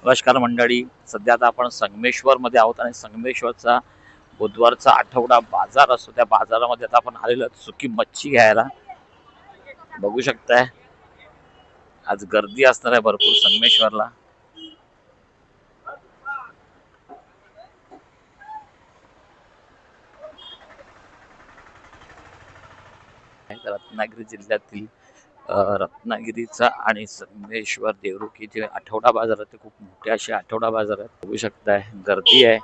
नमस्कार मंडळी. सध्या आता आपण संगमेश्वर मध्ये आहोत आणि संगमेश्वरचा बुधवारचा आठवडा बाजार असतो. त्या बाजारामध्ये आता आपण आलेलो आहोत सुकी मच्छी घ्यायला. बघू शकताय आज गर्दी असणार आहे भरपूर संगमेश्वरला. रत्नागिरी जिल्ह्यातील रत्नागिरीचा आणि संगमेश्वर देवरुखी जे आठवडा बाजार आहे ते खूप मोठे असे आठवडा बाजार आहेत. बघू शकताय गर्दी आहे.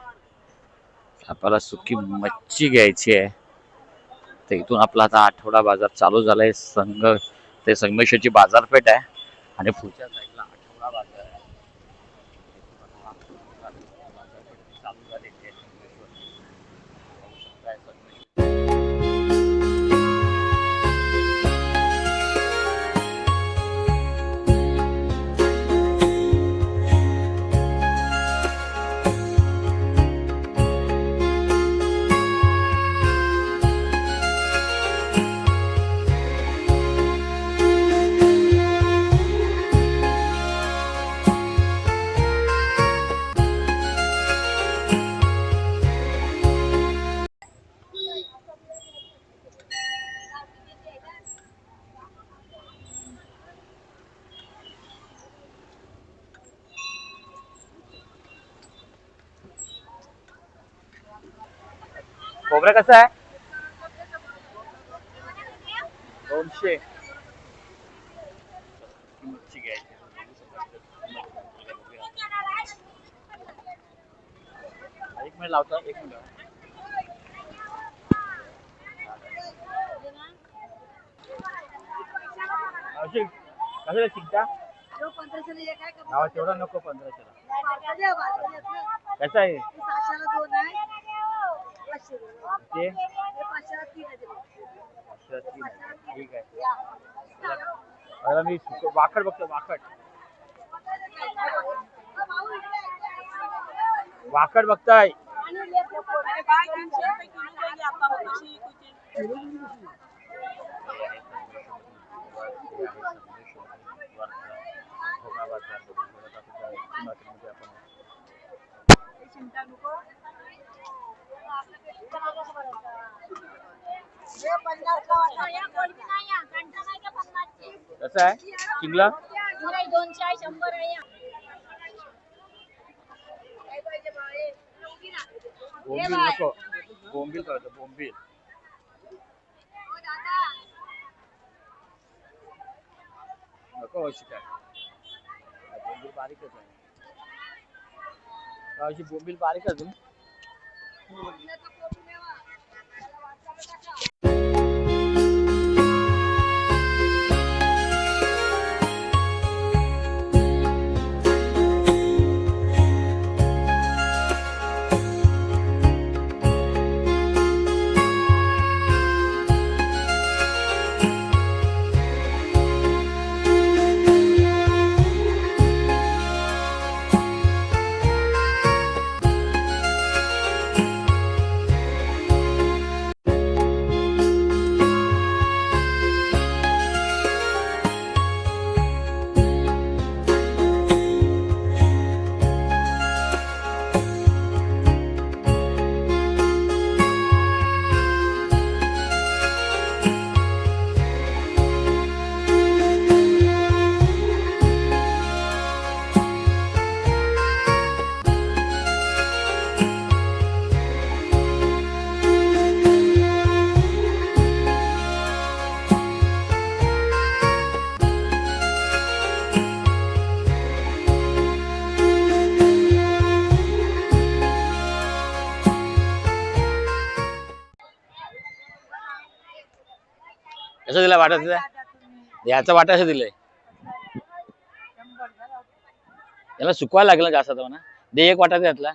आपल्याला सुकी मच्छी घ्यायची आहे. तर इथून आपला आता आठवडा बाजार चालू झालाय. ते संगमेश्वरची बाजारपेठ आहे आणि पुढच्या साईडला आठवडा बाजार आहे. बाजारपेठ चालू झालेली आहे संगमेश्वर. खोबरं कसं आहे? 200. मच्छी घ्यायची. एक मिनिट लावतो. एक मिनिट. कसं चिंता तेवढा नको. 1500 कसं आहे ते? ठीक आहे. मी वाकड बघतो. वाकड बघताय. कसं आहे चिंगला? 200 आहे, 100 आहे. बोंबील नको. बोंबील करतो. बोंबील नको. अशी काय बोंबील बारीकच आहे. अशी बोंबील बारीक अजून. कसं दिला वाटायचं? याचा वाटा असं दिलंय. याला सुकवायला लागलं जास्त आता म्हणा. दे एक वाटा त्यातला.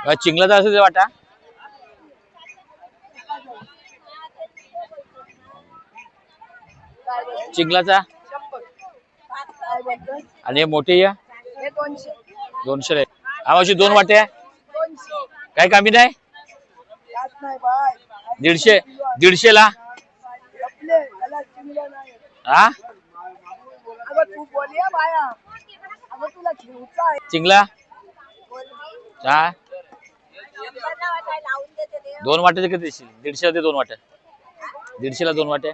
चिंगलाचा असेल वाटा चिंगलाचा आणि हे मोठे या 200 आहे. आवाशी 2 वाट्या काय कमी नाही 150 ला हा चिंगला हा 2 वाट्याचे किती देशील 150 ते 2 वाट्या 150 ला 2 वाट्या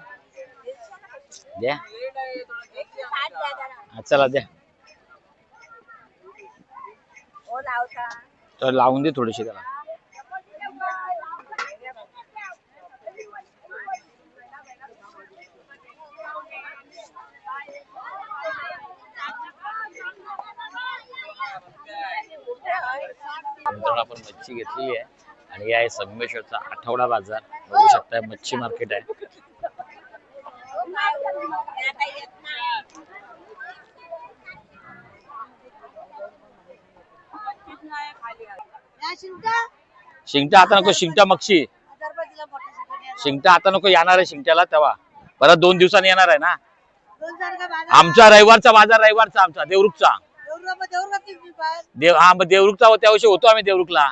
द्या चला द्या तर लावून दे थोडेसे त्याला नंतर आपण मच्छी घेतलेली आहे आणि आहे संगमेश्वरचा आठवडा बाजार बघू शकताय मच्छी मार्केट आहे शिंगटा आता नको शिंगटा मक्षी शिंगटा आता नको येणार आहे शिंगट्याला तेव्हा परत 2 दिवसांनी येणार आहे ना आमचा रविवारचा बाजार रविवारचा आमचा देवरुखचा हा मग देवरुखचा त्या वर्षी होतो आम्ही देवरुखला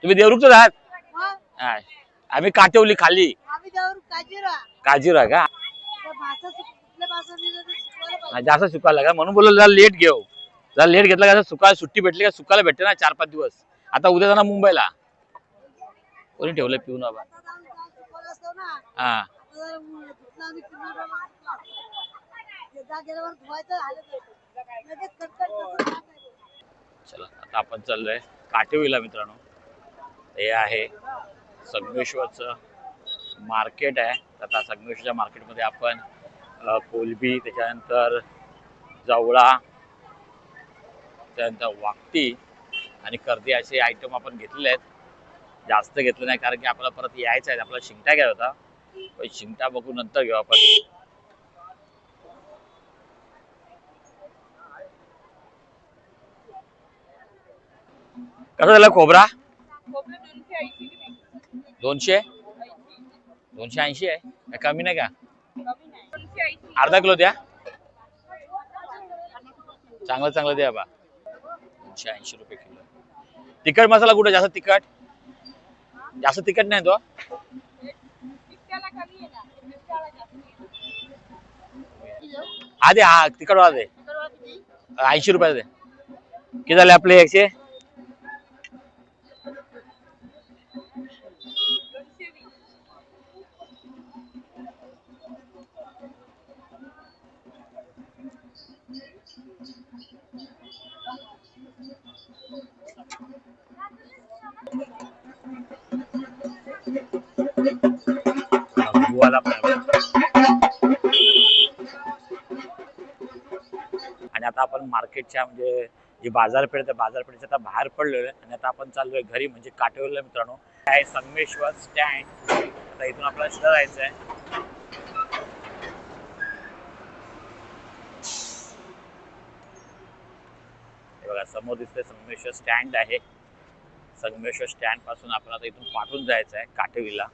तुम्ही देवरुखच आहात आम्ही काठवली खाली काजीरा का जास्त सुकायला का म्हणून बोललो जरा लेट घेऊ जरा लेट घेतला का सुकायला सुट्टी भेटली का सुकायला भेटते ना 4-5 दिवस आता उद्या जाणार मुंबईला कोणी ठेवलंय पिऊन बाबा हा चला आता आपण चाललोय काठेवीला मित्रांनो हे आहे संगमेश्वरचं मार्केट आहे आता संगमेश्वरच्या मार्केटमध्ये आपण कोलबी त्याच्यानंतर जवळा त्यानंतर वाकटी आणि कर्दी असे आयटम आपण घेतलेले आहेत जास्त घेतलं नाही कारण की आपल्याला परत यायचं आहे आपला शिंगटा घ्यायचा होता पण शिंगटा बघू नंतर घेऊ आपण कसं झालं खोबरा 280 आहे कमी नाही का अर्धा किलो द्या चांगलं द्या बा 280 रुपये किलो तिखट मसाला कुठे जास्त तिखट नाही तो हा दे हा तिखट वाला दे 80 रुपये दे किती झाले आपले 100 आणि आता आपण मार्केटच्या म्हणजे जी बाजारपेठ त्या बाजारपेठेच्या आता बाहेर पडलेलो आहे आणि आता आपण चाललोय घरी म्हणजे काठेवाडीला मित्रांनो आहे संगमेश्वर स्टँड आता इथून आपल्याला सिधा जायचं आहे हे बघा समोर दिसतंय संगमेश्वर स्टँड आहे संगमेश्वर स्टँड पासून आपण आता इथून पाठवून जायचं आहे काठेवीला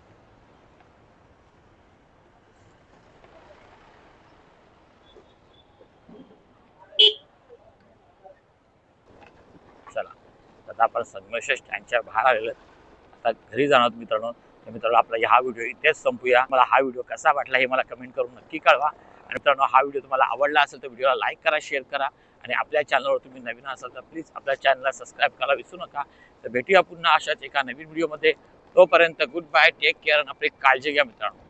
चला आता आपण संगमेश्वर स्टँडच्या बाहेर आलेलो आता घरी जाणार मित्रांनो मित्रांनो आपला हा व्हिडिओ इथेच संपूया मला हा व्हिडिओ कसा वाटला हे मला कमेंट करून नक्की कळवा आणि मित्रांनो हा व्हिडिओ तुम्हाला आवडला असेल तर व्हिडिओला लाईक करा शेअर करा आणि आपल्या चॅनलवर तुम्ही नवीन असाल तर प्लीज आपल्या चॅनलला सबस्क्राईब करायला विसरू नका तर भेटूया पुन्हा अशाच एका नवीन व्हिडिओमध्ये तोपर्यंत गुड बाय टेक केअर आणि आपली काळजी घ्या मित्रांनो